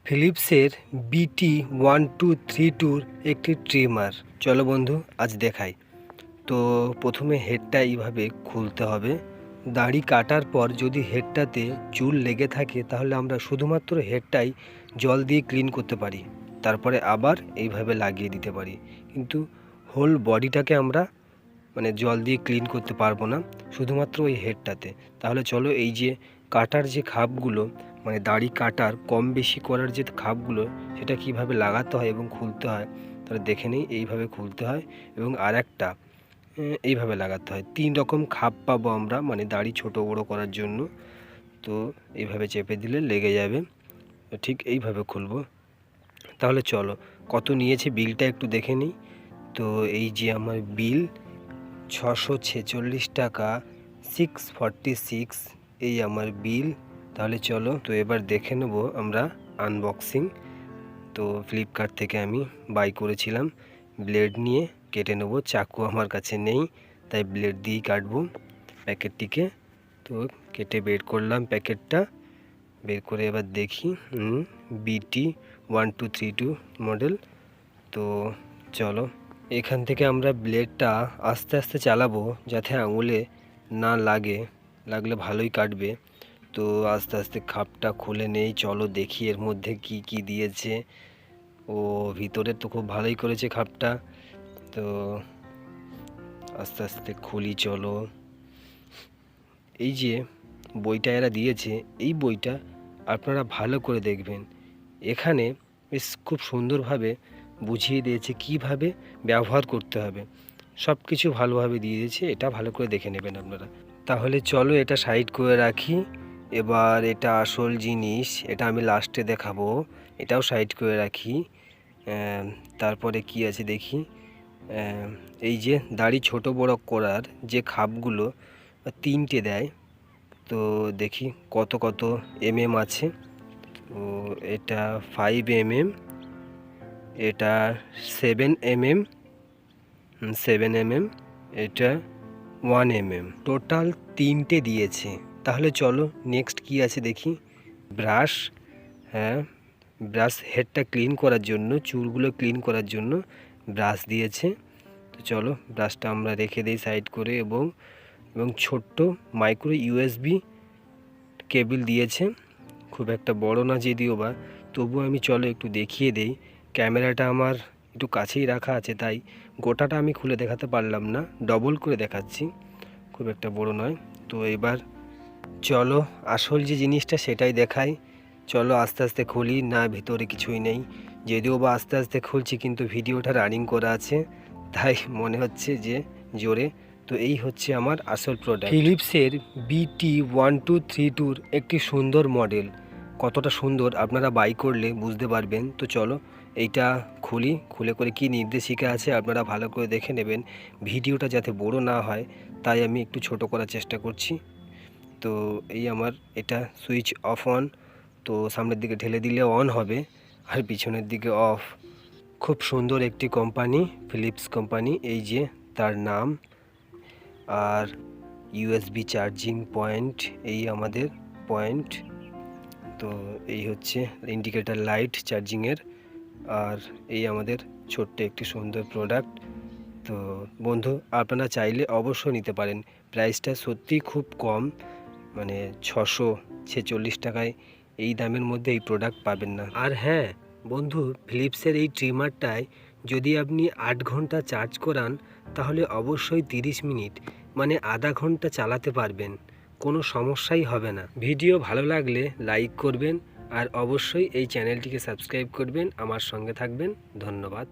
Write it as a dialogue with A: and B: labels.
A: ফিলিপসের BT1232 একটি trimmer. চলো বন্ধু আজ দেখাই। তো প্রথমে হেডটা এইভাবে খুলতে হবে। দাড়ি কাটার পর যদি হেডটাতে চুল লেগে থাকে তাহলে আমরা শুধুমাত্র হেডটাই জল দিয়ে ক্লিন করতে পারি, তারপরে আবার এইভাবে লাগিয়ে দিতে পারি, কিন্তু হোল বডিটাকে আমরা জল দিয়ে ক্লিন করতে পারবো না, শুধুমাত্র ওই হেডটাতে। তাহলে চলো এই যে কাটার যে খাপগুলো, দাড়ি কাটার কম বেশি করার যে খাপগুলো, সেটা কিভাবে লাগাতে হয় এবং খুলতে হয় তাহলে দেখে নেই। এইভাবে খুলতে হয় এবং আর একটা এইভাবে লাগাতে হয়। 3 রকম খাপ পাবো আমরা, দাড়ি ছোট বড় করার জন্য। তো এইভাবে চেপে দিলে লেগে যাবে। ঠিক এইভাবে খুলবো। তাহলে চলো কত নিয়েছে বিলটা একটু দেখে নিই। তো এই যে আমার বিল 646 টাকা 646, এই আমার বিল। তাহলে চলো তো এবার দেখে নেব আমরা আনবক্সিং। তো ফ্লিপকার্ট থেকে আমি বাই করেছিলাম। ব্লেড নিয়ে কেটে নেব, চাকু আমার কাছে নেই তাই ব্লেড দিয়েই কাটবো প্যাকেটটিকে। তো কেটে বের করলাম প্যাকেটটা, বের করে এবার দেখি BT1232 মডেল। তো চলো এখান থেকে আমরা ব্লেডটা আস্তে আস্তে চালাবো যাতে আঙুলে না লাগে, লাগলে ভালোই কাটবে। তো আস্তে আস্তে খাপটা খুলে নেই। চলো দেখি এর মধ্যে কি কি দিয়েছে। ও ভিতরে তো খুব ভালোই করেছে খাপটা। তো আস্তে আস্তে খুলি চলো। এই যে বইটা এরা দিয়েছে, এই বইটা আপনারা ভালো করে দেখবেন। এখানে বেশ খুব সুন্দরভাবে বুঝিয়ে দিয়েছে কিভাবে ব্যবহার করতে হবে, সব কিছু ভালোভাবে দিয়ে দিয়েছে। এটা ভালো করে দেখে নেবেন আপনারা। তাহলে চলো এটা সাইড করে রাখি। এবার এটা আসল জিনিস, এটা আমি লাস্টে দেখাবো। এটাও সাইড করে রাখি। তারপরে কি আছে দেখি। এই যে দাড়ি ছোট বড় করার যে খাপগুলো 3টে দেয়, তো দেখি কত কত mm আছে। তো এটা 5 mm, এটা 7 mm, এটা 1 mm, টোটাল 3টে দিয়েছে। তাহলে চলো নেক্সট কি আছে দেখি। ব্রাশ, হ্যাঁ ব্রাশ, হেডটা ক্লিন করার জন্য, চুলগুলো ক্লিন করার জন্য ব্রাশ দিয়েছে। তো চলো ব্রাশটা আমরা রেখে দিই সাইড করে। এবং ছোট্ট মাইক্রো USB কেবল দিয়েছে, খুব একটা বড় না যদিও বা, তবু আমি চলো একটু দেখিয়ে দেই। ক্যামেরাটা আমার একটু কাছেই রাখা আছে তাই গোটাটা আমি খুলে দেখাতে পারলাম না, ডবল করে দেখাচ্ছি, খুব একটা বড় নয়। তো এবার চলো আসল যে জিনিসটা সেটাই দেখাই। চলো আস্তে আস্তে খুলি, না ভিতরে কিছুই নেই, যদিও বা আস্তে আস্তে খুলছি কিন্তু ভিডিওটা রানিং করা আছে তাই মনে হচ্ছে যে জোরে। তো এই হচ্ছে আমার আসল প্রোডাক্ট, ফিলিপসের BT1232 একটি সুন্দর মডেল। কতটা সুন্দর আপনারা বাই করলে বুঝতে পারবেন। তো চলো এইটা খুলি, খুলে করে কি নির্দেশিকা আছে আপনারা ভালো করে দেখে নেবেন। ভিডিওটা যাতে বড় না হয় তাই আমি একটু ছোট করার চেষ্টা করছি। তো এই আমার এটা সুইচ অফ অন। তো সামনের দিকে ঢেলে দিলে অন হবে আর পিছনের দিকে অফ। খুব সুন্দর একটি কোম্পানি, ফিলিপস কোম্পানি, এই যে তার নাম। আর USB চার্জিং পয়েন্ট, এই আমাদের পয়েন্ট। তো এই হচ্ছে ইন্ডিকেটার লাইট চার্জিংয়ের। আর এই আমাদের ছোট্ট একটি সুন্দর প্রোডাক্ট। তো বন্ধু আপনারা চাইলে অবশ্যই নিতে পারেন। প্রাইসটা সত্যিই খুব কম, 646 টাকায় এই দামের মধ্যে এই প্রোডাক্ট পাবেন না। আর হ্যাঁ বন্ধু, ফিলিপসের এই ট্রিমারটায় যদি আপনি 8 ঘন্টা চার্জ করান তাহলে অবশ্যই 30 মিনিট আধা ঘন্টা চালাতে পারবেন, কোনো সমস্যাই হবে না। ভিডিও ভালো লাগলে লাইক করবেন আর অবশ্যই এই চ্যানেলটিকে সাবস্ক্রাইব করবেন। আমার সঙ্গে থাকবেন। ধন্যবাদ।